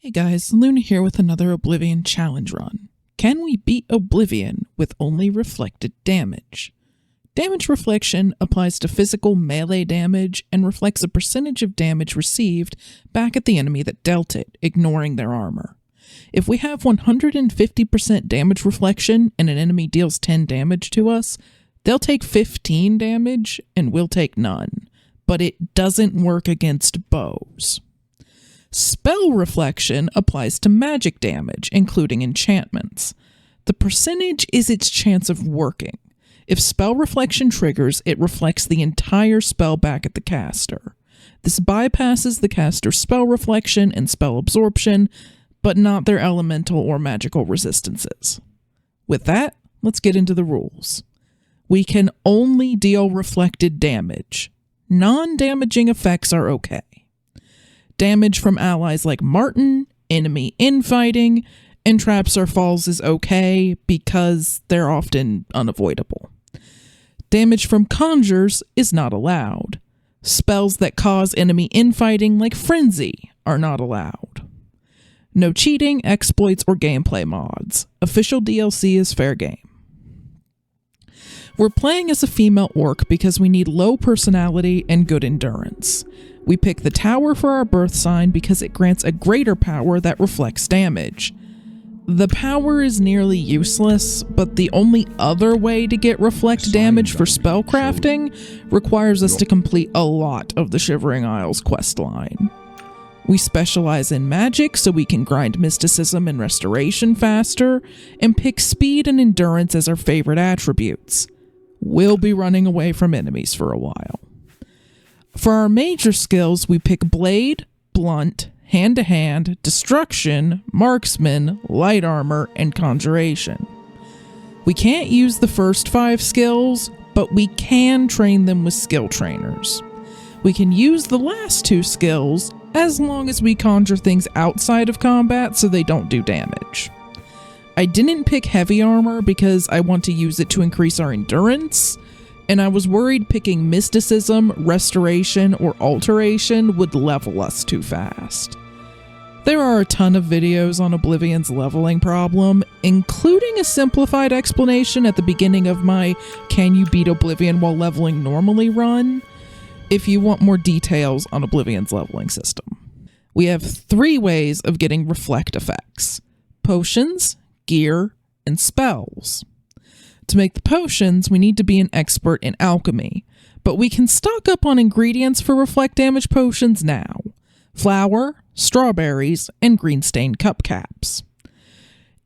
Hey guys, Luna here with another Oblivion challenge run. Can we beat Oblivion with only reflected damage? Damage reflection applies to physical melee damage and reflects a percentage of damage received back at the enemy that dealt it, ignoring their armor. If we have 150% damage reflection and an enemy deals 10 damage to us, they'll take 15 damage and we'll take none, but it doesn't work against bows. Spell reflection applies to magic damage, including enchantments. The percentage is its chance of working. If spell reflection triggers, it reflects the entire spell back at the caster. This bypasses the caster's spell reflection and spell absorption, but not their elemental or magical resistances. With that, let's get into the rules. We can only deal reflected damage. Non-damaging effects are okay. Damage from allies like Martin, enemy infighting, and traps or falls is okay because they're often unavoidable. Damage from Conjures is not allowed. Spells that cause enemy infighting like Frenzy are not allowed. No cheating, exploits, or gameplay mods. Official DLC is fair game. We're playing as a female orc because we need low personality and good endurance. We pick the tower for our birth sign because it grants a greater power that reflects damage. The power is nearly useless, but the only other way to get reflect damage for spellcrafting requires us to complete a lot of the Shivering Isles questline. We specialize in magic so we can grind mysticism and restoration faster, and pick speed and endurance as our favorite attributes. We'll be running away from enemies for a while. For our major skills, we pick Blade, Blunt, Hand-to-Hand, Destruction, Marksman, Light Armor, and Conjuration. We can't use the first 5 skills, but we can train them with skill trainers. We can use the last 2 skills as long as we conjure things outside of combat so they don't do damage. I didn't pick Heavy Armor because I want to use it to increase our endurance, and I was worried picking Mysticism, Restoration, or Alteration would level us too fast. There are a ton of videos on Oblivion's leveling problem, including a simplified explanation at the beginning of my Can You Beat Oblivion While Leveling Normally run, if you want more details on Oblivion's leveling system. We have 3 ways of getting reflect effects: potions, gear, and spells. To make the potions, we need to be an expert in alchemy, but we can stock up on ingredients for reflect damage potions now: flour, strawberries, and green stained cup caps.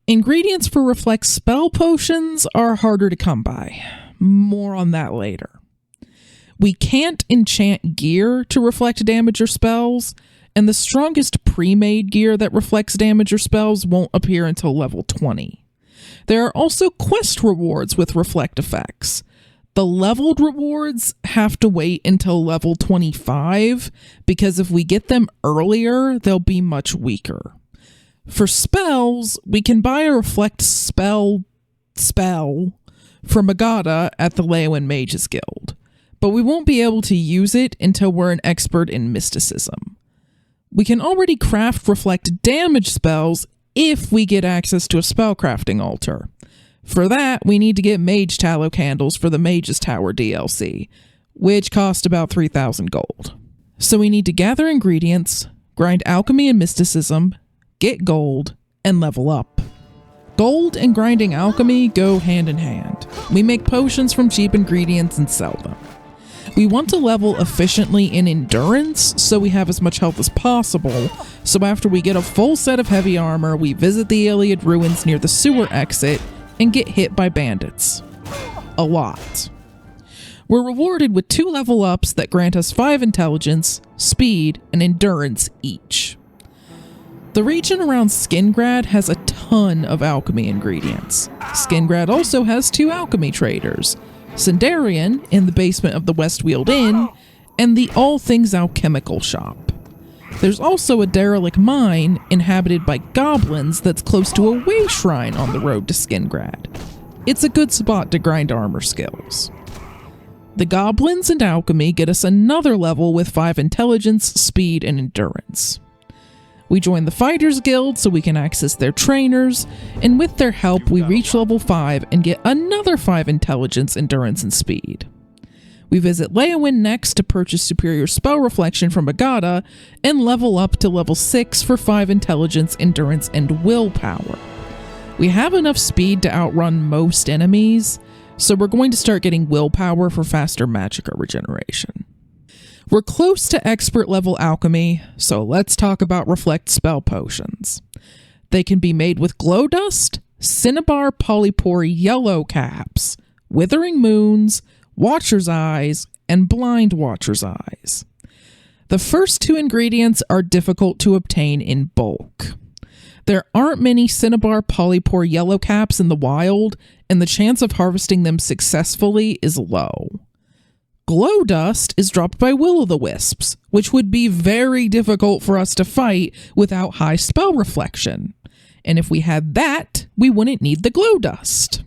Ingredients for reflect spell potions are harder to come by. More on that later. We can't enchant gear to reflect damage or spells, and the strongest pre-made gear that reflects damage or spells won't appear until level 20. There are also quest rewards with reflect effects. The leveled rewards have to wait until level 25, because if we get them earlier, they'll be much weaker. For spells, we can buy a reflect spell from Agata at the Leowen Mages Guild, but we won't be able to use it until we're an expert in mysticism. We can already craft reflect damage spells if we get access to a spellcrafting altar. For that, we need to get mage tallow candles for the Mage's Tower DLC, which cost about 3,000 gold. So we need to gather ingredients, grind alchemy and mysticism, get gold, and level up. Gold and grinding alchemy go hand in hand. We make potions from cheap ingredients and sell them. We want to level efficiently in endurance, so we have as much health as possible, so after we get a full set of heavy armor, we visit the Iliad ruins near the sewer exit and get hit by bandits. A lot. We're rewarded with 2 level ups that grant us 5 intelligence, speed, and endurance each. The region around Skingrad has a ton of alchemy ingredients. Skingrad also has 2 alchemy traders: Sindarian in the basement of the Westweald Inn, and the All Things Alchemical shop. There's also a derelict mine inhabited by goblins that's close to a way shrine on the road to Skingrad. It's a good spot to grind armor skills. The goblins and alchemy get us another level with 5 intelligence, speed, and endurance. We join the Fighters Guild so we can access their trainers, and with their help we reach level 5 and get another 5 intelligence, endurance, and speed. We visit Leowyn next to purchase superior spell reflection from Agata and level up to level 6 for 5 intelligence, endurance, and willpower. We have enough speed to outrun most enemies, so we're going to start getting willpower for faster magicka regeneration. We're close to expert level alchemy, so let's talk about reflect spell potions. They can be made with glow dust, cinnabar polypore yellow caps, withering moons, watcher's eyes, and blind watcher's eyes. The first 2 ingredients are difficult to obtain in bulk. There aren't many cinnabar polypore yellow caps in the wild, and the chance of harvesting them successfully is low. Glow dust is dropped by will-o'-the-wisps, which would be very difficult for us to fight without high spell reflection. And if we had that, we wouldn't need the glow dust.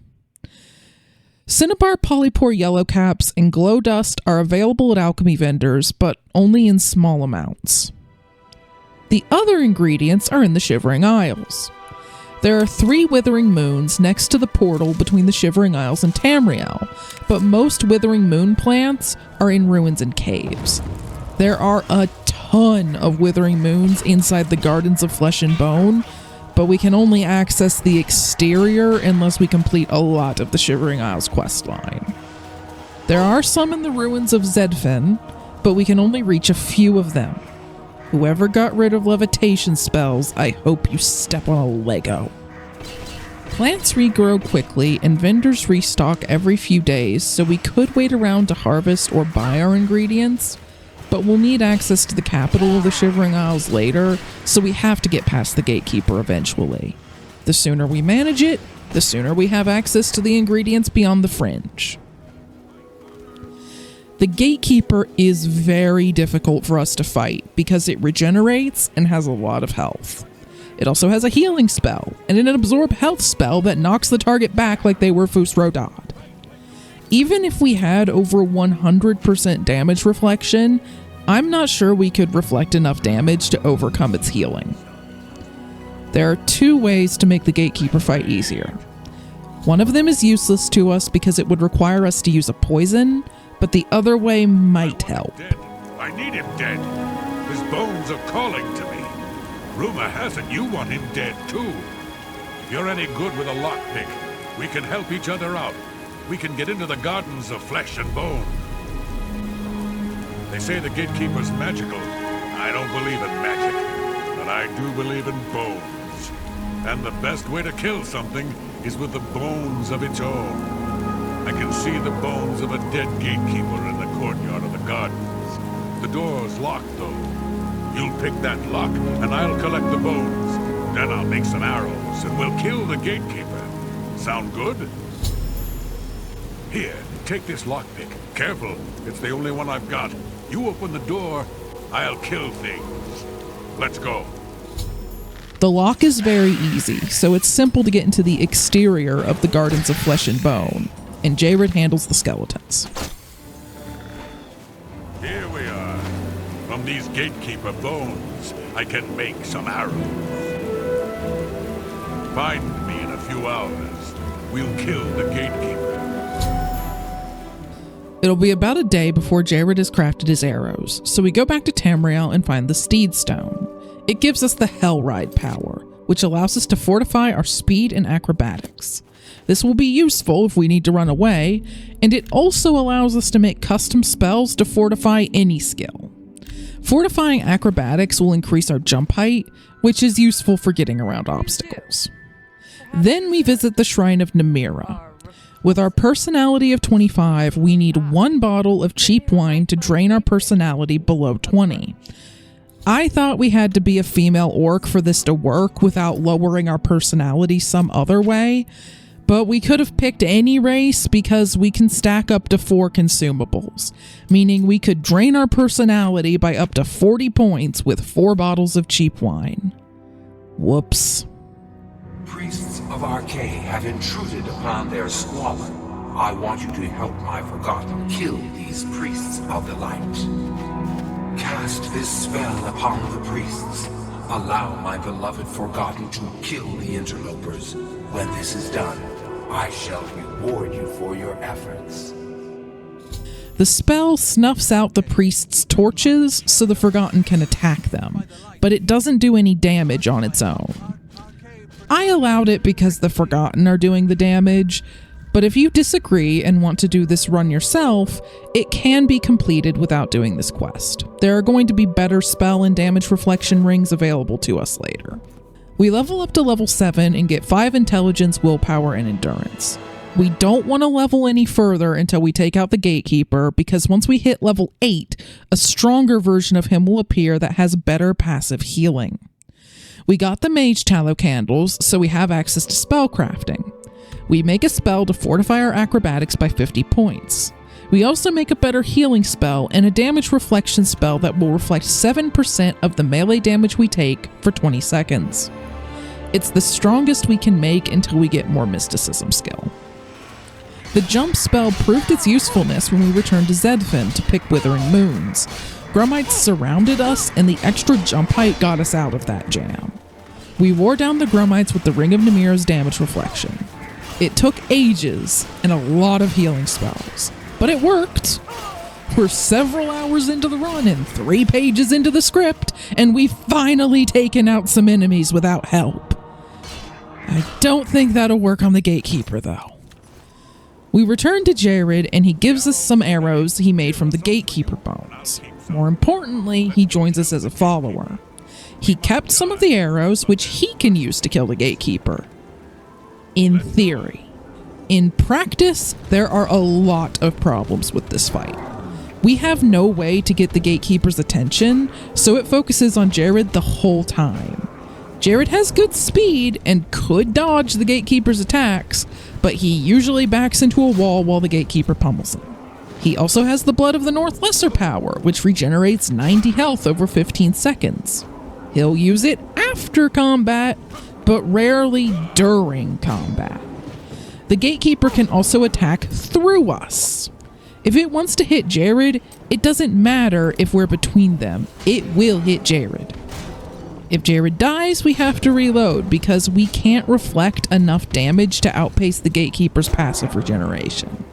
Cinnabar polypore yellow caps and glow dust are available at alchemy vendors, but only in small amounts. The other ingredients are in the Shivering Isles. There are 3 withering moons next to the portal between the Shivering Isles and Tamriel, but most withering moon plants are in ruins and caves. There are a ton of withering moons inside the Gardens of Flesh and Bone, but we can only access the exterior unless we complete a lot of the Shivering Isles questline. There are some in the ruins of Zedfin, but we can only reach a few of them. Whoever got rid of levitation spells, I hope you step on a Lego. Plants regrow quickly and vendors restock every few days, so we could wait around to harvest or buy our ingredients, but we'll need access to the capital of the Shivering Isles later, so we have to get past the gatekeeper eventually. The sooner we manage it, the sooner we have access to the ingredients beyond the fringe. The gatekeeper is very difficult for us to fight because it regenerates and has a lot of health. It also has a healing spell and an absorb health spell that knocks the target back like they were Fus Rodad. Even if we had over 100% damage reflection, I'm not sure we could reflect enough damage to overcome its healing. There are 2 ways to make the gatekeeper fight easier. One of them is useless to us because it would require us to use a poison, but the other way might help. Dead. I need him dead. His bones are calling to me. Rumor has it you want him dead too. If you're any good with a lockpick, we can help each other out. We can get into the Gardens of Flesh and Bone. They say the gatekeeper's magical. I don't believe in magic, but I do believe in bones. And the best way to kill something is with the bones of its own. I can see the bones of a dead gatekeeper in the courtyard of the gardens. The door's locked, though. You'll pick that lock, and I'll collect the bones. Then I'll make some arrows, and we'll kill the gatekeeper. Sound good? Here, take this lockpick. Careful, it's the only one I've got. You open the door, I'll kill things. Let's go. The lock is very easy, so it's simple to get into the exterior of the Gardens of Flesh and Bone, and Jared handles the skeletons. Here we are. From these gatekeeper bones, I can make some arrows. Find me in a few hours. We'll kill the gatekeeper. It'll be about a day before Jared has crafted his arrows, so we go back to Tamriel and find the Steed Stone. It gives us the Hell Ride power, which allows us to fortify our speed and acrobatics. This will be useful if we need to run away, and it also allows us to make custom spells to fortify any skill. Fortifying acrobatics will increase our jump height, which is useful for getting around obstacles. Then we visit the Shrine of Namira. With our personality of 25, we need 1 bottle of cheap wine to drain our personality below 20. I thought we had to be a female orc for this to work without lowering our personality some other way, but we could have picked any race because we can stack up to 4 consumables, meaning we could drain our personality by up to 40 points with 4 bottles of cheap wine. Whoops. Priests of Arcay have intruded upon their squalor. I want you to help my forgotten kill these priests of the light. Cast this spell upon the priests. allow my beloved Forgotten to kill the interlopers. When this is done, I shall reward you for your efforts. The spell snuffs out the priest's torches so the Forgotten can attack them, but it doesn't do any damage on its own. I allowed it because the Forgotten are doing the damage, but if you disagree and want to do this run yourself, it can be completed without doing this quest. There are going to be better spell and damage reflection rings available to us later. We level up to level 7 and get 5 intelligence, willpower, and endurance. We don't want to level any further until we take out the gatekeeper, because once we hit level 8, a stronger version of him will appear that has better passive healing. We got the mage tallow candles, so we have access to spellcrafting. We make a spell to fortify our acrobatics by 50 points. We also make a better healing spell and a damage reflection spell that will reflect 7% of the melee damage we take for 20 seconds. It's the strongest we can make until we get more mysticism skill. The jump spell proved its usefulness when we returned to Zedfin to pick Withering Moons. Grumites surrounded us, and the extra jump height got us out of that jam. We wore down the Grumites with the Ring of Namira's damage reflection. It took ages and a lot of healing spells, but it worked. We're several hours into the run and 3 pages into the script, and we've finally taken out some enemies without help. I don't think that'll work on the Gatekeeper, though. We return to Jared, and he gives us some arrows he made from the Gatekeeper bones. More importantly, he joins us as a follower. He kept some of the arrows, which he can use to kill the Gatekeeper. In theory. In practice, there are a lot of problems with this fight. We have no way to get the Gatekeeper's attention, so it focuses on Jared the whole time. Jared has good speed and could dodge the Gatekeeper's attacks, but he usually backs into a wall while the Gatekeeper pummels him. He also has the Blood of the North Lesser power, which regenerates 90 health over 15 seconds. He'll use it after combat, but rarely during combat. The Gatekeeper can also attack through us. If it wants to hit Jared, it doesn't matter if we're between them. It will hit Jared. If Jared dies, we have to reload because we can't reflect enough damage to outpace the Gatekeeper's passive regeneration.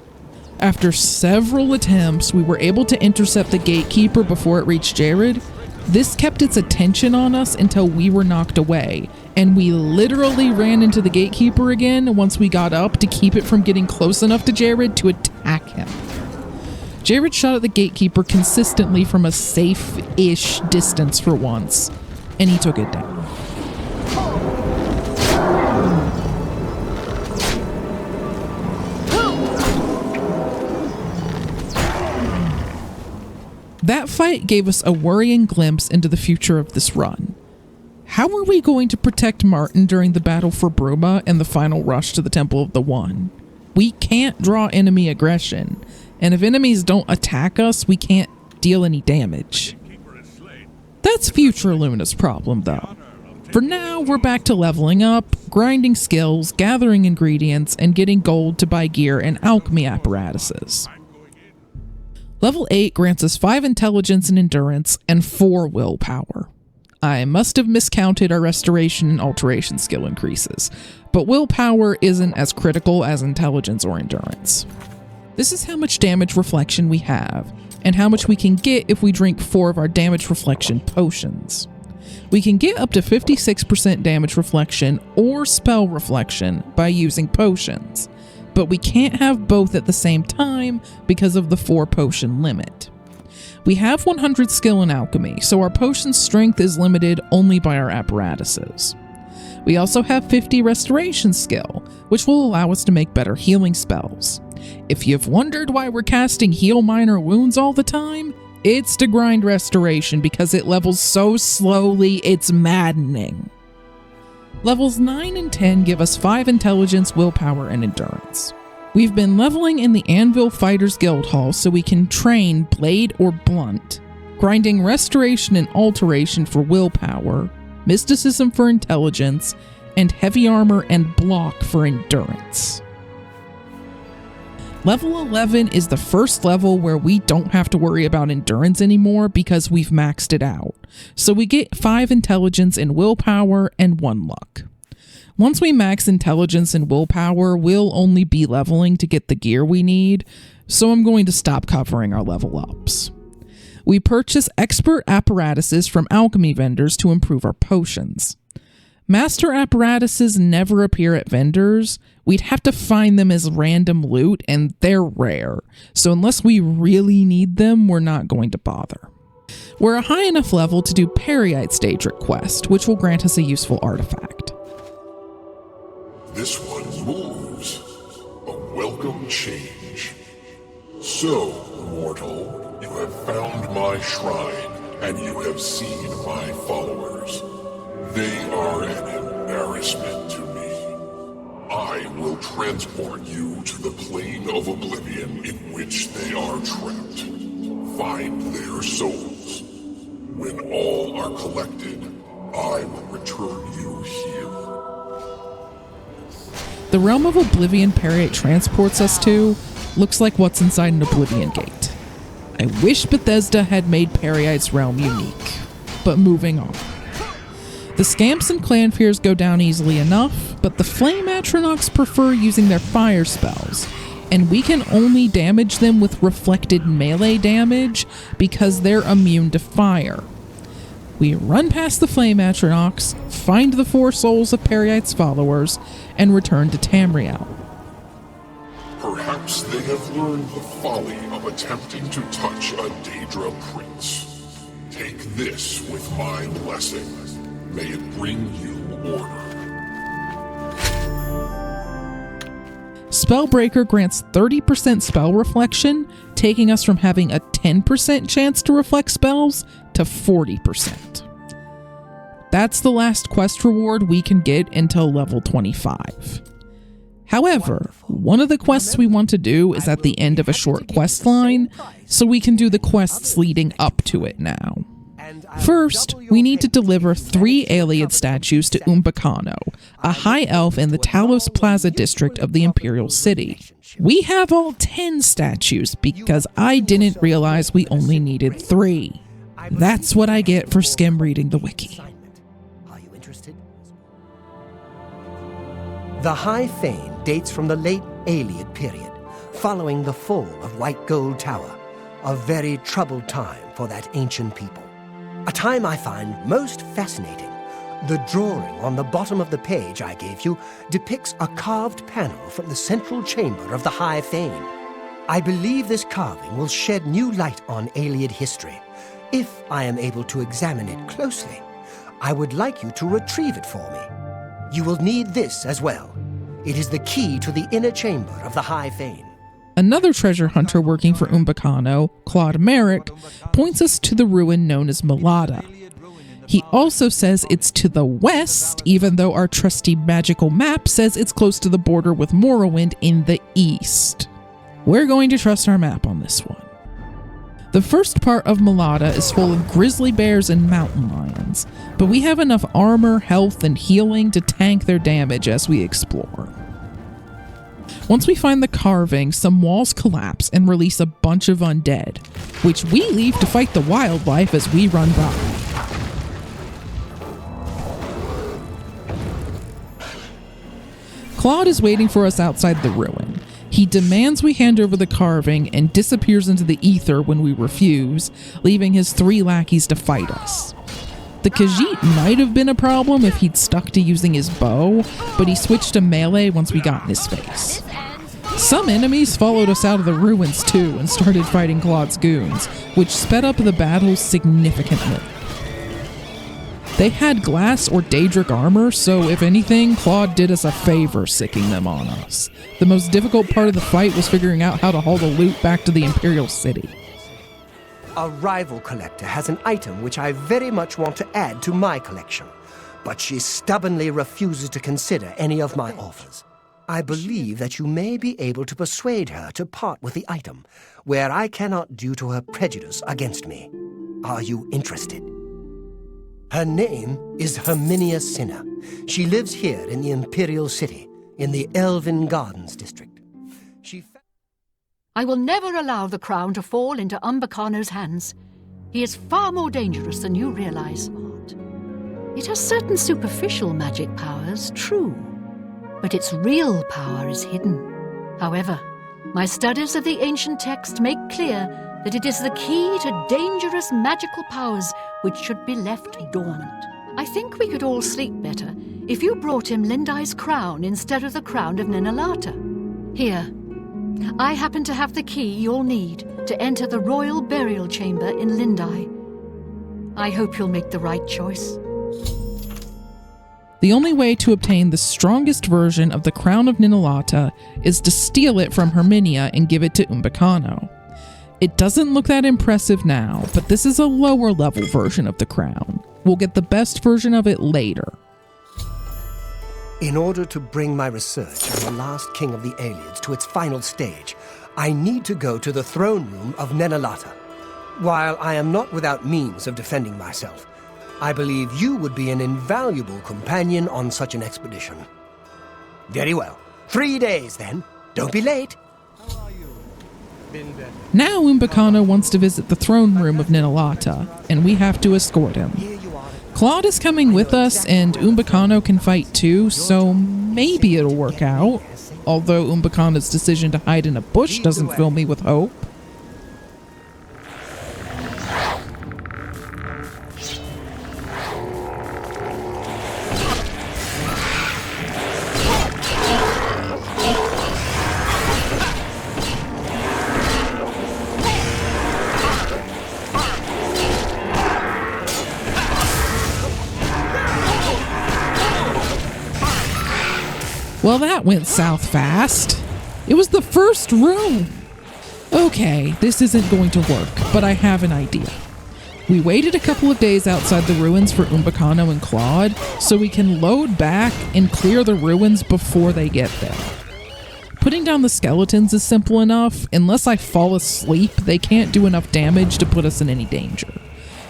After several attempts, we were able to intercept the Gatekeeper before it reached Jared. This kept its attention on us until we were knocked away, and we literally ran into the Gatekeeper again once we got up to keep it from getting close enough to Jared to attack him. Jared shot at the Gatekeeper consistently from a safe-ish distance for once, and he took it down. That fight gave us a worrying glimpse into the future of this run. How are we going to protect Martin during the battle for Bruma and the final rush to the Temple of the One? We can't draw enemy aggression, and if enemies don't attack us, we can't deal any damage. That's future Luna's problem, though. For now, we're back to leveling up, grinding skills, gathering ingredients, and getting gold to buy gear and alchemy apparatuses. Level 8 grants us 5 intelligence and endurance, and 4 willpower. I must have miscounted our restoration and alteration skill increases, but willpower isn't as critical as intelligence or endurance. This is how much damage reflection we have, and how much we can get if we drink 4 of our damage reflection potions. We can get up to 56% damage reflection or spell reflection by using potions, but we can't have both at the same time because of the 4 potion limit. We have 100 skill in alchemy, so our potion strength is limited only by our apparatuses. We also have 50 restoration skill, which will allow us to make better healing spells. If you've wondered why we're casting Heal Minor Wounds all the time, it's to grind restoration because it levels so slowly it's maddening. Levels 9 and 10 give us 5 intelligence, willpower, and endurance. We've been leveling in the Anvil Fighters Guild Hall so we can train Blade or Blunt, grinding Restoration and Alteration for willpower, Mysticism for intelligence, and Heavy Armor and Block for endurance. Level 11 is the first level where we don't have to worry about endurance anymore because we've maxed it out. So we get 5 intelligence and willpower and 1 luck. Once we max intelligence and willpower, we'll only be leveling to get the gear we need, so I'm going to stop covering our level ups. We purchase expert apparatuses from alchemy vendors to improve our potions. Master apparatuses never appear at vendors. We'd have to find them as random loot, and they're rare. So unless we really need them, we're not going to bother. We're a high enough level to do Peryite's Daedric quest, which will grant us a useful artifact. This one moves. A welcome change. So, mortal, you have found my shrine, and you have seen my followers. They are an embarrassment to me. I will transport you to the plane of Oblivion in which they are trapped. Find their souls. When all are collected, I will return you here. The realm of Oblivion Peryite transports us to looks like what's inside an Oblivion gate. I wish Bethesda had made Peryite's realm unique. But moving on. The Scamps and Clanfears go down easily enough, but the Flame Atronachs prefer using their fire spells, and we can only damage them with reflected melee damage because they're immune to fire. We run past the Flame Atronachs, find the 4 souls of Peryite's followers, and return to Tamriel. Perhaps they have learned the folly of attempting to touch a Daedra prince. Take this with my blessing. May it bring you order. Spellbreaker grants 30% spell reflection, taking us from having a 10% chance to reflect spells to 40%. That's the last quest reward we can get until level 25. However, one of the quests we want to do is at the end of a short quest line, so we can do the quests leading up to it now. First, we need to deliver 3 Ayleid statues to Umbacano, a high elf in the Talos Plaza district of the Imperial City. We have all 10 statues because I didn't realize we only needed 3. That's what I get for skim reading the wiki. Are you interested? The High Fane dates from the late Ayleid period, following the fall of White Gold Tower, a very troubled time for that ancient people. A time I find most fascinating. The drawing on the bottom of the page I gave you depicts a carved panel from the central chamber of the High Fane. I believe this carving will shed new light on Ayleid history. If I am able to examine it closely, I would like you to retrieve it for me. You will need this as well. It is the key to the inner chamber of the High Fane. Another treasure hunter working for Umbacano, Claude Merrick, points us to the ruin known as Malada. He also says it's to the west, even though our trusty magical map says it's close to the border with Morrowind in the east. We're going to trust our map on this one. The first part of Malada is full of grizzly bears and mountain lions, but we have enough armor, health, and healing to tank their damage as we explore. Once we find the carving, some walls collapse and release a bunch of undead, which we leave to fight the wildlife as we run by. Claude is waiting for us outside the ruin. He demands we hand over the carving and disappears into the ether when we refuse, leaving his 3 lackeys to fight us. The Khajiit might have been a problem if he'd stuck to using his bow, but he switched to melee once we got in his face. Some enemies followed us out of the ruins too and started fighting Claude's goons, which sped up the battles significantly. They had glass or Daedric armor, so if anything, Claude did us a favor sicking them on us. The most difficult part of the fight was figuring out how to haul the loot back to the Imperial City. A rival collector has an item which I very much want to add to my collection, but she stubbornly refuses to consider any of my offers. I believe that you may be able to persuade her to part with the item, where I cannot due to her prejudice against me. Are you interested? Her name is Herminia Sinner. She lives here in the Imperial City, in the Elven Gardens district. I will never allow the crown to fall into Umbacano's hands. He is far more dangerous than you realize. It has certain superficial magic powers, true, but its real power is hidden. However, my studies of the ancient text make clear that it is the key to dangerous magical powers which should be left dormant. I think we could all sleep better if you brought him Lindai's crown instead of the crown of Ninalata. Here, I happen to have the key you'll need to enter the royal burial chamber in Lindai. I hope you'll make the right choice. The only way to obtain the strongest version of the crown of Ninalata is to steal it from Herminia and give it to Umbacano. It doesn't look that impressive now, but this is a lower level version of the crown. We'll get the best version of it later. In order to bring my research on the last king of the Aelids to its final stage, I need to go to the throne room of Ninalata. While I am not without means of defending myself, I believe you would be an invaluable companion on such an expedition. Very well. 3 days, then. Don't be late. Now Umbacano wants to visit the throne room of Ninalata, and we have to escort him. Claude is coming with us, and Umbacano can fight too, so maybe it'll work out. Although Umbacano's decision to hide in a bush doesn't fill me with hope. Well, that went south fast. It was the first room. Okay, this isn't going to work, but I have an idea. We waited a couple of days outside the ruins for Umbacano and Claude, so we can load back and clear the ruins before they get there. Putting down the skeletons is simple enough. Unless I fall asleep, they can't do enough damage to put us in any danger.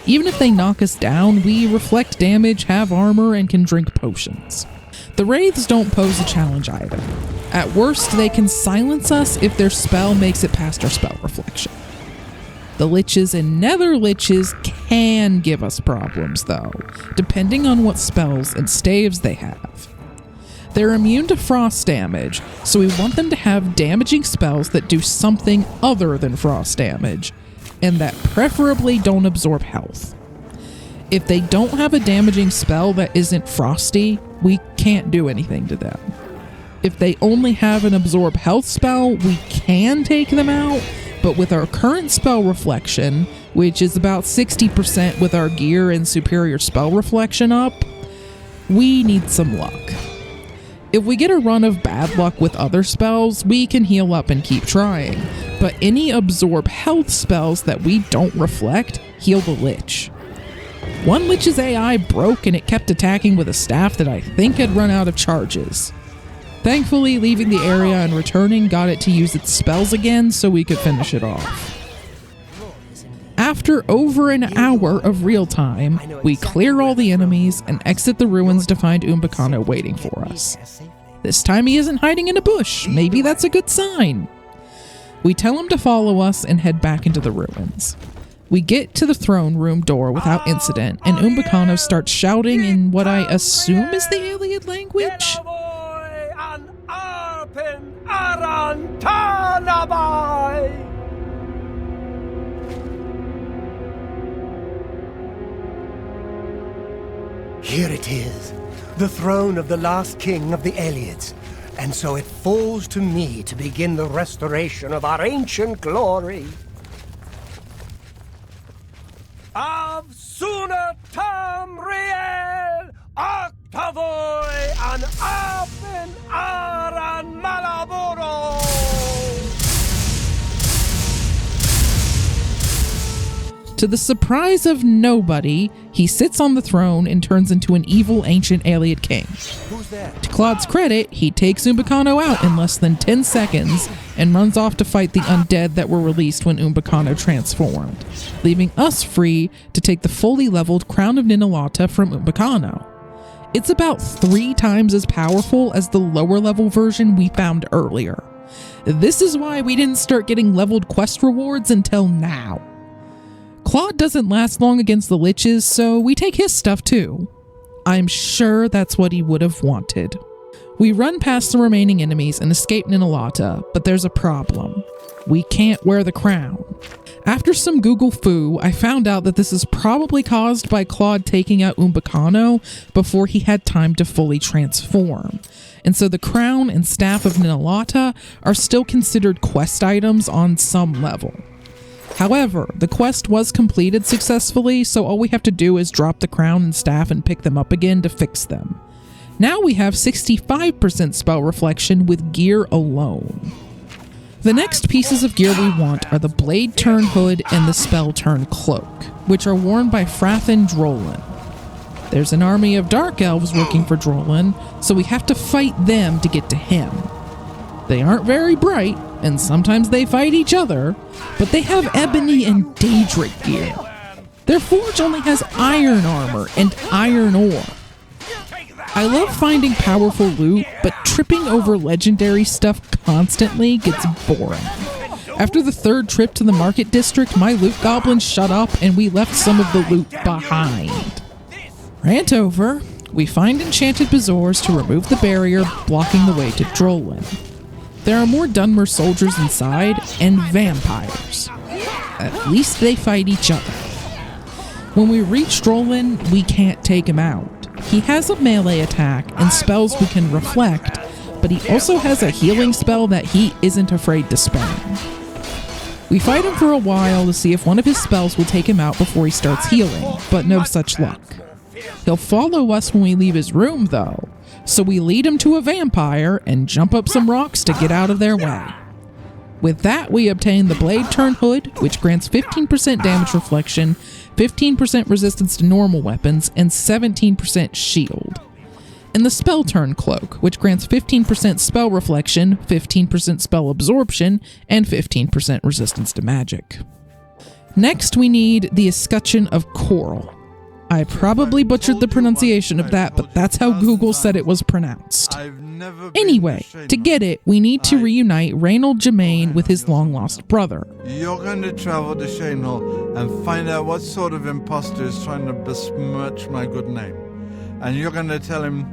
Even if they knock us down, we reflect damage, have armor, and can drink potions. The wraiths don't pose a challenge either. At worst, they can silence us if their spell makes it past our spell reflection. The liches and nether liches can give us problems, though, depending on what spells and staves they have. They're immune to frost damage, so we want them to have damaging spells that do something other than frost damage, and that preferably don't absorb health. If they don't have a damaging spell that isn't frosty, we can't do anything to them. If they only have an absorb health spell, we can take them out, but with our current spell reflection, which is about 60% with our gear and superior spell reflection up, we need some luck. If we get a run of bad luck with other spells, we can heal up and keep trying, but any absorb health spells that we don't reflect heal the lich. One lich's AI broke and it kept attacking with a staff that I think had run out of charges. Thankfully, leaving the area and returning got it to use its spells again so we could finish it off. After over an hour of real time, we clear all the enemies and exit the ruins to find Umbacano waiting for us. This time he isn't hiding in a bush. Maybe that's a good sign. We tell him to follow us and head back into the ruins. We get to the throne room door without incident, and Umbacano starts shouting in what I assume is the Aeliad language. Here it is, the throne of the last king of the Aelids, and so it falls to me to begin the restoration of our ancient glory. Av suna tam riel octavoy an apen aran malaboro. To the surprise of nobody, he sits on the throne and turns into an evil ancient Aeliad king. Who's that? To Claude's credit, he takes Umbacano out in less than 10 seconds and runs off to fight the undead that were released when Umbacano transformed, leaving us free to take the fully leveled Crown of Ninalata from Umbacano. It's about 3 times as powerful as the lower level version we found earlier. This is why we didn't start getting leveled quest rewards until now. Claude doesn't last long against the liches, so we take his stuff too. I'm sure that's what he would have wanted. We run past the remaining enemies and escape Ninalata, but there's a problem. We can't wear the crown. After some Google foo, I found out that this is probably caused by Claude taking out Umbacano before he had time to fully transform. And so the crown and staff of Ninalata are still considered quest items on some level. However, the quest was completed successfully, so all we have to do is drop the crown and staff and pick them up again to fix them. Now we have 65% spell reflection with gear alone. The next pieces of gear we want are the Blade Turn Hood and the Spell Turn Cloak, which are worn by Frathen Drollin. There's an army of Dark Elves working for Drollin, so we have to fight them to get to him. They aren't very bright, and sometimes they fight each other, but they have Ebony and Daedric gear. Their forge only has iron armor and iron ore. I love finding powerful loot, but tripping over legendary stuff constantly gets boring. After the third trip to the market district, my loot goblins shut up and we left some of the loot behind. Rant over, we find enchanted bazaars to remove the barrier blocking the way to Drollin. There are more Dunmer soldiers inside, and vampires. At least they fight each other. When we reach Drollin, we can't take him out. He has a melee attack and spells we can reflect, but he also has a healing spell that he isn't afraid to spend. We fight him for a while to see if one of his spells will take him out before he starts healing, but no such luck. He'll follow us when we leave his room, though, so we lead him to a vampire and jump up some rocks to get out of their way. With that, we obtain the Blade Turn Hood, which grants 15% damage reflection, 15% resistance to normal weapons, and 17% shield. And the Spell Turn Cloak, which grants 15% spell reflection, 15% spell absorption, and 15% resistance to magic. Next, we need the Escutcheon of Coral. I probably butchered the pronunciation of that, but that's how Google said it was pronounced. Anyway, to get it, we need to reunite Reynold Germain with his long-lost brother. You're going to travel to Shaynol and find out what sort of imposter is trying to besmirch my good name. And you're going to tell him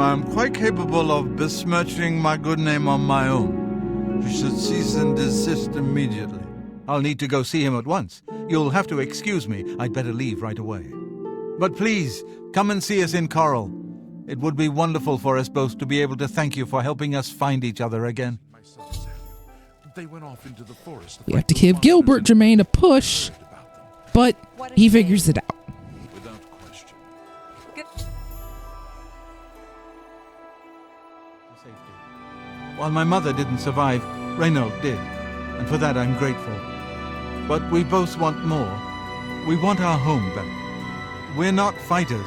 I'm quite capable of besmirching my good name on my own. You should cease and desist immediately. I'll need to go see him at once. You'll have to excuse me. I'd better leave right away. But please, come and see us in Coral. It would be wonderful for us both to be able to thank you for helping us find each other again. We have to give Gilbert Germain a push, but he figures it out. While my mother didn't survive, Reynold did, and for that I'm grateful. But we both want more. We want our home back. We're not fighters.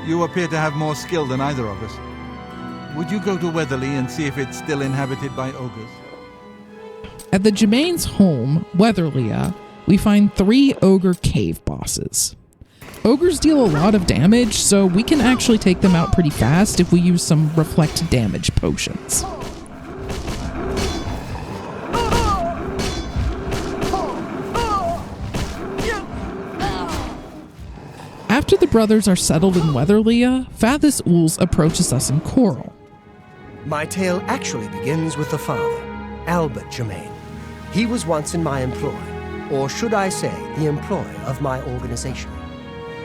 You appear to have more skill than either of us. Would you go to Weatherly and see if it's still inhabited by ogres? At the Germain's home, Weatherlia, we find 3 ogre cave bosses. Ogres deal a lot of damage, so we can actually take them out pretty fast if we use some reflect damage potions. After the brothers are settled in Weatherlia, Fathus Ools approaches us in Coral. My tale actually begins with the father, Albert Germain. He was once in my employ, or should I say, the employ of my organization.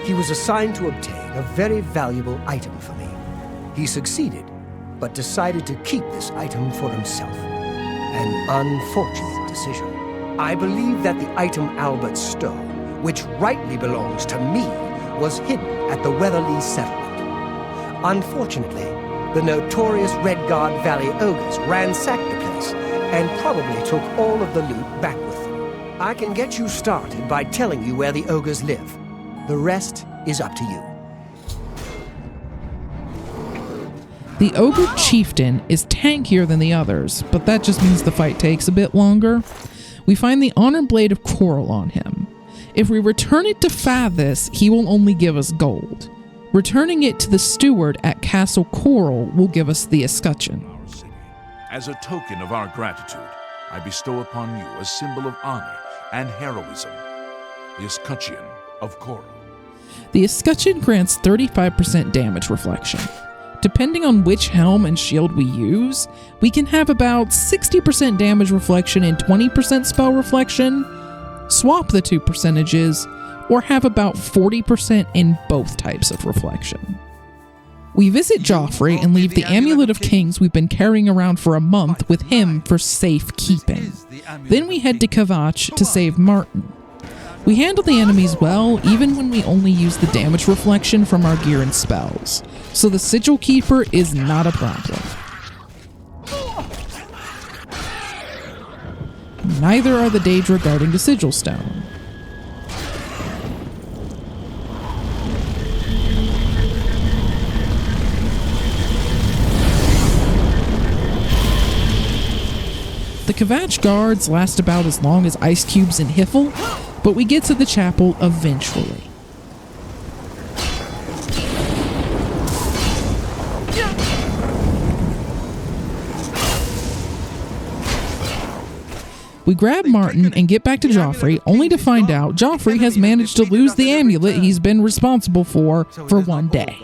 He was assigned to obtain a very valuable item for me. He succeeded, but decided to keep this item for himself. An unfortunate decision. I believe that the item Albert stole, which rightly belongs to me, was hidden at the Weatherly settlement. Unfortunately, the notorious Redguard Valley ogres ransacked the place and probably took all of the loot back with them. I can get you started by telling you where the ogres live. The rest is up to you. The Ogre Chieftain is tankier than the others, but that just means the fight takes a bit longer. We find the Honor Blade of Coral on him. If we return it to Fathus, he will only give us gold. Returning it to the steward at Castle Coral will give us the escutcheon. As a token of our gratitude, I bestow upon you a symbol of honor and heroism, the escutcheon of coral. The escutcheon grants 35% damage reflection. Depending on which helm and shield we use, we can have about 60% damage reflection and 20% spell reflection, swap the two percentages, or have about 40% in both types of reflection. We visit Joffrey and leave the Amulet of Kings we've been carrying around for a month with him for safekeeping. Then we head to Kavach to save Martin. We handle the enemies well, even when we only use the damage reflection from our gear and spells, so the Sigil Keeper is not a problem. Neither are the Daedra guarding the Sigil Stone. The Kavach guards last about as long as ice cubes in Hiffle, but we get to the chapel eventually. We grab Martin and get back to Joffrey, only to find out Joffrey has managed to lose the amulet he's been responsible for one day.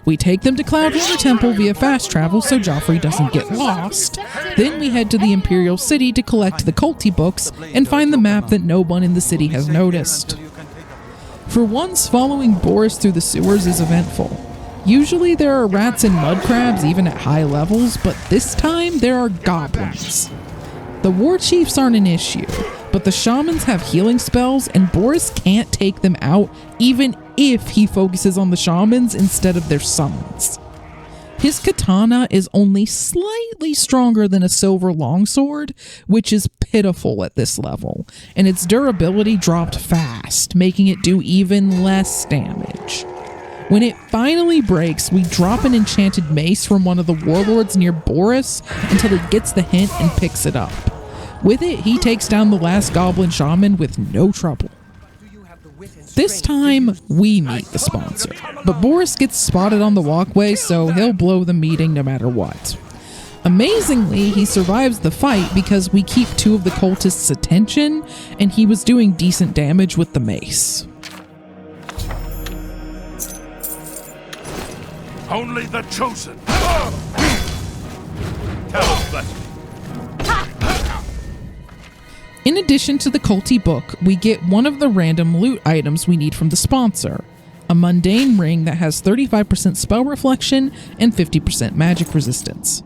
We take them to Cloudwater Temple via fast travel so Joffrey doesn't get lost. Then we head to the Imperial City to collect the culty books and find the map that no one in the city has noticed. For once, following Boris through the sewers is eventful. Usually there are rats and mud crabs even at high levels, but this time there are goblins. The war chiefs aren't an issue, but the shamans have healing spells and Boris can't take them out even if he focuses on the shamans instead of their summons. His katana is only slightly stronger than a silver longsword, which is pitiful at this level, and its durability dropped fast, making it do even less damage. When it finally breaks, we drop an enchanted mace from one of the warlords near Boris until he gets the hint and picks it up. With it, he takes down the last goblin shaman with no trouble. This time, we meet the sponsor, but Boris gets spotted on the walkway, so he'll blow the meeting no matter what. Amazingly, he survives the fight because we keep two of the cultists' attention, and he was doing decent damage with the mace. Only the chosen. In addition to the culty book, we get one of the random loot items we need from the sponsor, a mundane ring that has 35% spell reflection and 50% magic resistance.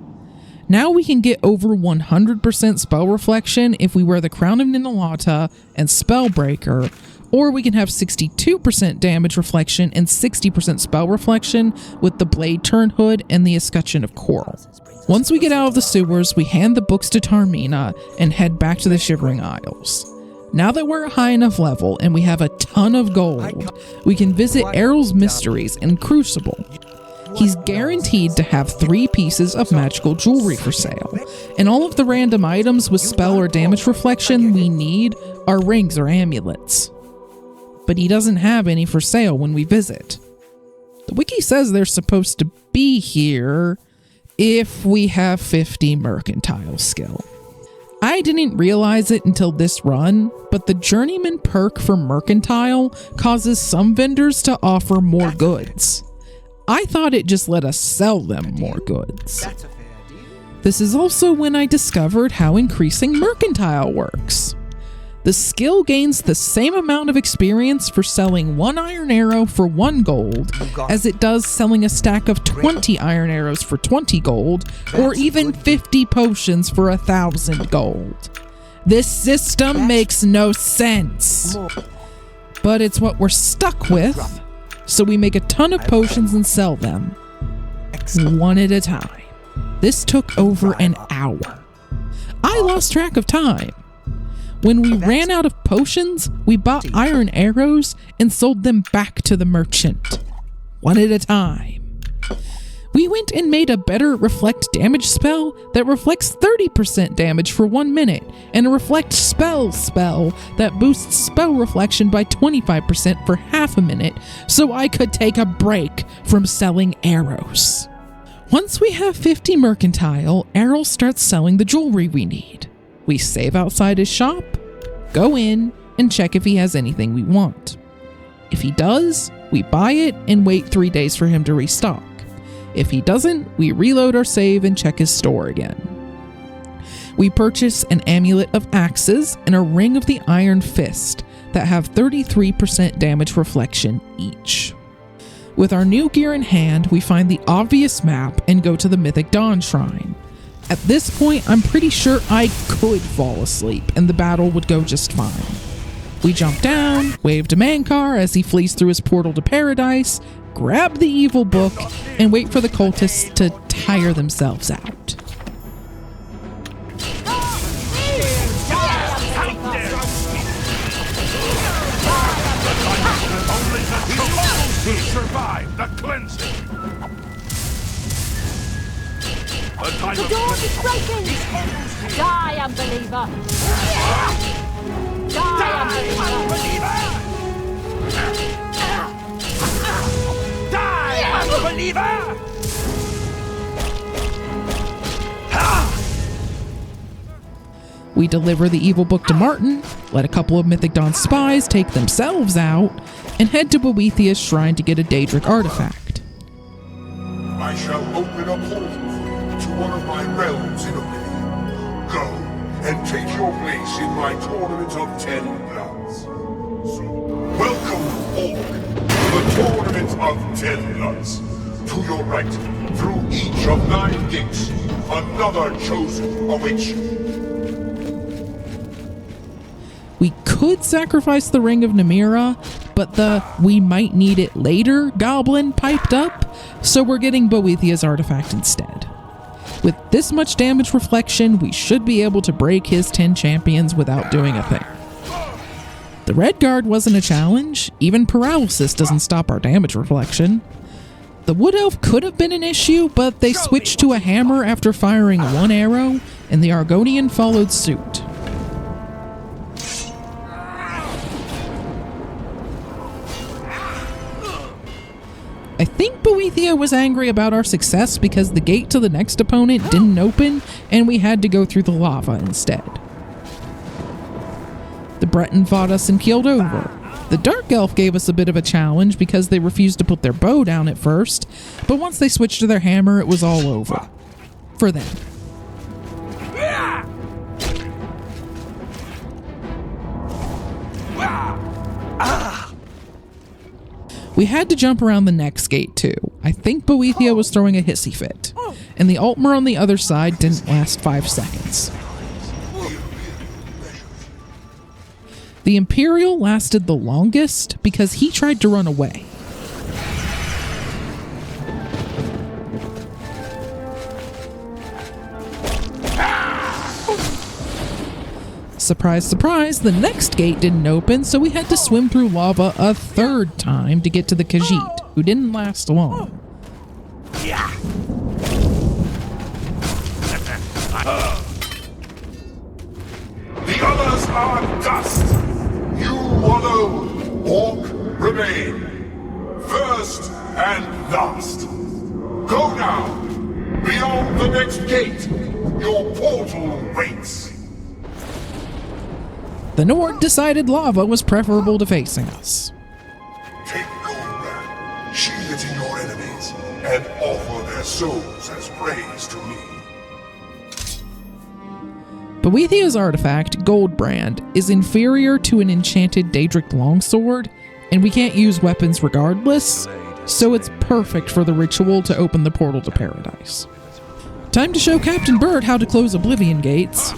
Now we can get over 100% spell reflection if we wear the Crown of Ninalata and Spellbreaker, or we can have 62% damage reflection and 60% spell reflection with the Blade Turn Hood and the Escutcheon of Coral. Once we get out of the sewers, we hand the books to Tarmina and head back to the Shivering Isles. Now that we're a high enough level and we have a ton of gold, we can visit Errol's Mysteries and Crucible. He's guaranteed to have 3 pieces of magical jewelry for sale, and all of the random items with spell or damage reflection we need are rings or amulets. But he doesn't have any for sale when we visit. The wiki says they're supposed to be here if we have 50 mercantile skill. I didn't realize it until this run, but the journeyman perk for mercantile causes some vendors to offer more goods. I thought it just let us sell them more goods. This is also when I discovered how increasing mercantile works. The skill gains the same amount of experience for selling 1 iron arrow for 1 gold as it does selling a stack of 20 iron arrows for 20 gold, or even 50 potions for 1,000 gold. This system makes no sense. But it's what we're stuck with, so we make a ton of potions and sell them, one at a time. This took over an hour. I lost track of time. When we ran out of potions, we bought iron arrows and sold them back to the merchant, one at a time. We went and made a better reflect damage spell that reflects 30% damage for 1 minute, and a reflect spell that boosts spell reflection by 25% for half a minute, so I could take a break from selling arrows. Once we have 50 mercantile, Errol starts selling the jewelry we need. We save outside his shop, go in, and check if he has anything we want. If he does, we buy it and wait 3 days for him to restock. If he doesn't, we reload our save and check his store again. We purchase an amulet of axes and a ring of the Iron Fist that have 33% damage reflection each. With our new gear in hand, we find the obvious map and go to the Mythic Dawn Shrine. At this point, I'm pretty sure I could fall asleep and the battle would go just fine. We jump down, wave to Mankar as he flees through his portal to paradise, grab the evil book, and wait for the cultists to tire themselves out. Survive the cleansing! The door is breaking! Die, unbeliever! Die, unbeliever! Die, unbeliever! We deliver the evil book to Martin, let a couple of Mythic Dawn spies take themselves out, and head to Boethia's shrine to get a Daedric artifact. I shall open a portal to one of my realms in Oblivion. Go and take your place in my tournament of 10 bloods. Welcome, Orc, to the tournament of 10 bloods. To your right, through each of 9 gates, another chosen awaits you. We could sacrifice the Ring of Namira, but the "we might need it later" goblin piped up, so we're getting Boethia's artifact instead. With this much damage reflection, we should be able to break his 10 champions without doing a thing. The Red Guard wasn't a challenge, even paralysis doesn't stop our damage reflection. The Wood Elf could have been an issue, but they switched to a hammer after firing 1 arrow, and the Argonian followed suit. I think Boethia was angry about our success because the gate to the next opponent didn't open and we had to go through the lava instead. The Breton fought us and keeled over. The Dark Elf gave us a bit of a challenge because they refused to put their bow down at first, but once they switched to their hammer, it was all over. For them. We had to jump around the next gate too. I think Boethia was throwing a hissy fit, and the Altmer on the other side didn't last 5 seconds. The Imperial lasted the longest because he tried to run away. Surprise, surprise, the next gate didn't open, so we had to swim through lava a 3rd time to get to the Khajiit, who didn't last long. The others are dust. You alone, Orc, remain. First and last. Go now. Beyond the next gate, your portal waits. The Nord decided lava was preferable to facing us. Take Goldbrand, shield it in your enemies, and offer their souls as praise to me. Boethia's artifact, Goldbrand, is inferior to an enchanted Daedric longsword, and we can't use weapons regardless, so it's perfect for the ritual to open the portal to paradise. Time to show Captain Bird how to close Oblivion gates.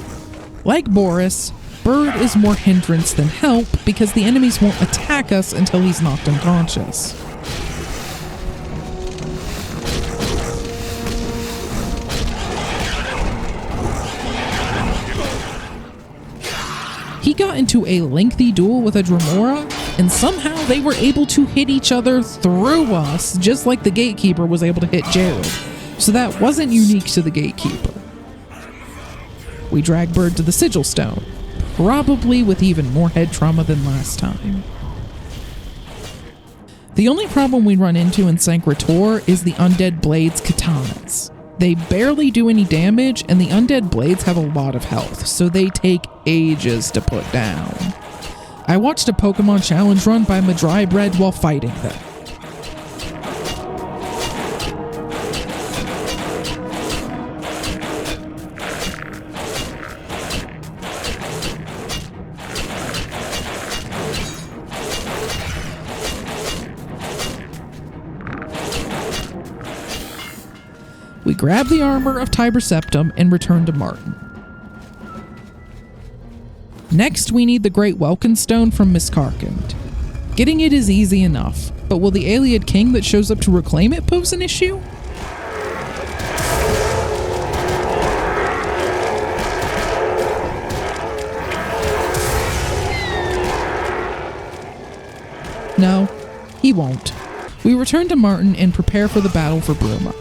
Like Boris, Bird is more hindrance than help because the enemies won't attack us until he's knocked unconscious. He got into a lengthy duel with a Dremora, and somehow they were able to hit each other through us, just like the Gatekeeper was able to hit Jared. So that wasn't unique to the Gatekeeper. We drag Bird to the Sigil Stone, probably with even more head trauma than last time. The only problem we run into in Sancretor is the Undead Blades katanas. They barely do any damage, and the Undead Blades have a lot of health, so they take ages to put down. I watched a Pokemon challenge run by Madrybread while fighting them. We grab the armor of Tiber Septum and return to Martin. Next, we need the Great Welkin Stone from Miss Karkand. Getting it is easy enough, but will the Ayleid King that shows up to reclaim it pose an issue? No, he won't. We return to Martin and prepare for the battle for Bruma.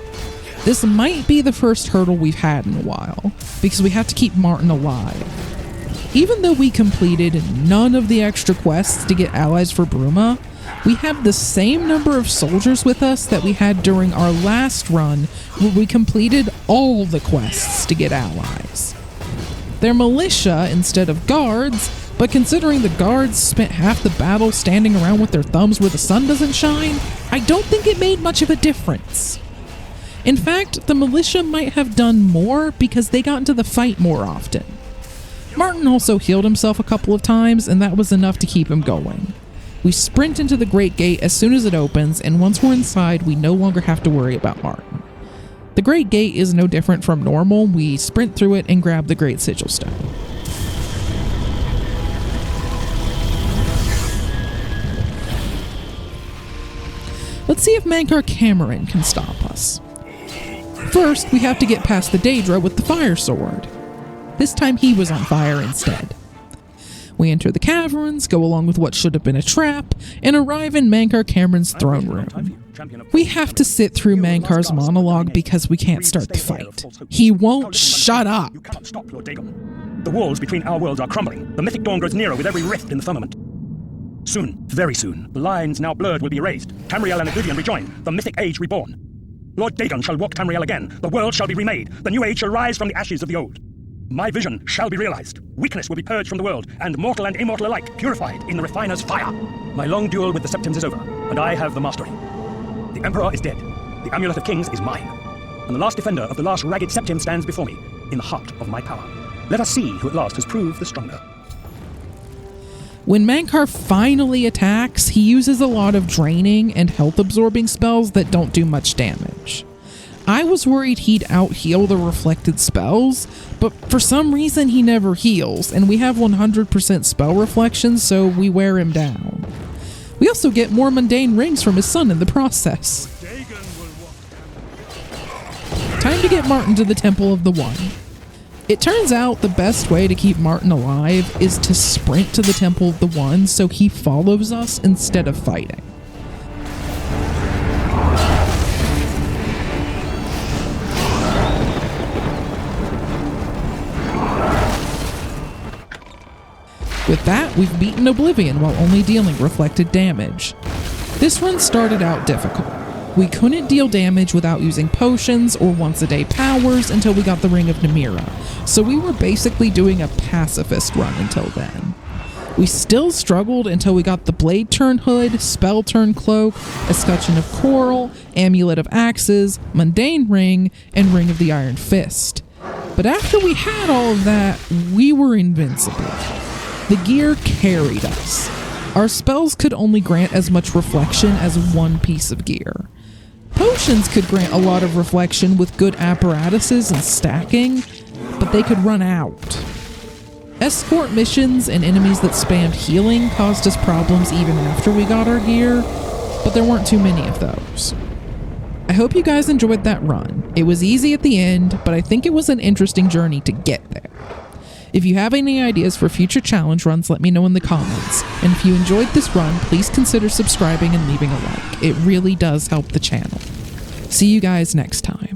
This might be the first hurdle we've had in a while, because we have to keep Martin alive. Even though we completed none of the extra quests to get allies for Bruma, we have the same number of soldiers with us that we had during our last run, where we completed all the quests to get allies. They're militia instead of guards, but considering the guards spent half the battle standing around with their thumbs where the sun doesn't shine, I don't think it made much of a difference. In fact, the militia might have done more because they got into the fight more often. Martin also healed himself a couple of times, and that was enough to keep him going. We sprint into the Great Gate as soon as it opens, and once we're inside, we no longer have to worry about Martin. The Great Gate is no different from normal. We sprint through it and grab the Great Sigil Stone. Let's see if Mankar Cameron can stop us. First, we have to get past the Daedra with the fire sword. This time he was on fire instead. We enter the caverns, go along with what should have been a trap, and arrive in Mankar Cameron's throne room. We have to sit through Mankar's monologue because we can't start the fight. He won't shut up. You cannot stop, Lord Dagon. The walls between our worlds are crumbling. The mythic dawn grows nearer with every rift in the firmament. Soon, very soon, the lines now blurred will be erased. Tamriel and Oblivion rejoin, the mythic age reborn. Lord Dagon shall walk Tamriel again. The world shall be remade. The new age shall rise from the ashes of the old. My vision shall be realized. Weakness will be purged from the world, and mortal and immortal alike purified in the refiner's fire. My long duel with the Septims is over, and I have the mastery. The Emperor is dead. The Amulet of Kings is mine. And the last defender of the last ragged Septim stands before me, in the heart of my power. Let us see who at last has proved the stronger. When Mankar finally attacks, he uses a lot of draining and health-absorbing spells that don't do much damage. I was worried he'd out-heal the reflected spells, but for some reason he never heals, and we have 100% spell reflection, so we wear him down. We also get more mundane rings from his son in the process. Time to get Martin to the Temple of the One. It turns out the best way to keep Martin alive is to sprint to the Temple of the One so he follows us instead of fighting. With that, we've beaten Oblivion while only dealing reflected damage. This run started out difficult. We couldn't deal damage without using potions or once-a-day powers until we got the Ring of Namira, so we were basically doing a pacifist run until then. We still struggled until we got the Blade Turn Hood, Spell Turn Cloak, Escutcheon of Coral, Amulet of Axes, Mundane Ring, and Ring of the Iron Fist. But after we had all of that, we were invincible. The gear carried us. Our spells could only grant as much reflection as one piece of gear. Potions could grant a lot of reflection with good apparatuses and stacking, but they could run out. Escort missions and enemies that spammed healing caused us problems even after we got our gear, but there weren't too many of those. I hope you guys enjoyed that run. It was easy at the end, but I think it was an interesting journey to get there. If you have any ideas for future challenge runs, let me know in the comments. And if you enjoyed this run, please consider subscribing and leaving a like. It really does help the channel. See you guys next time.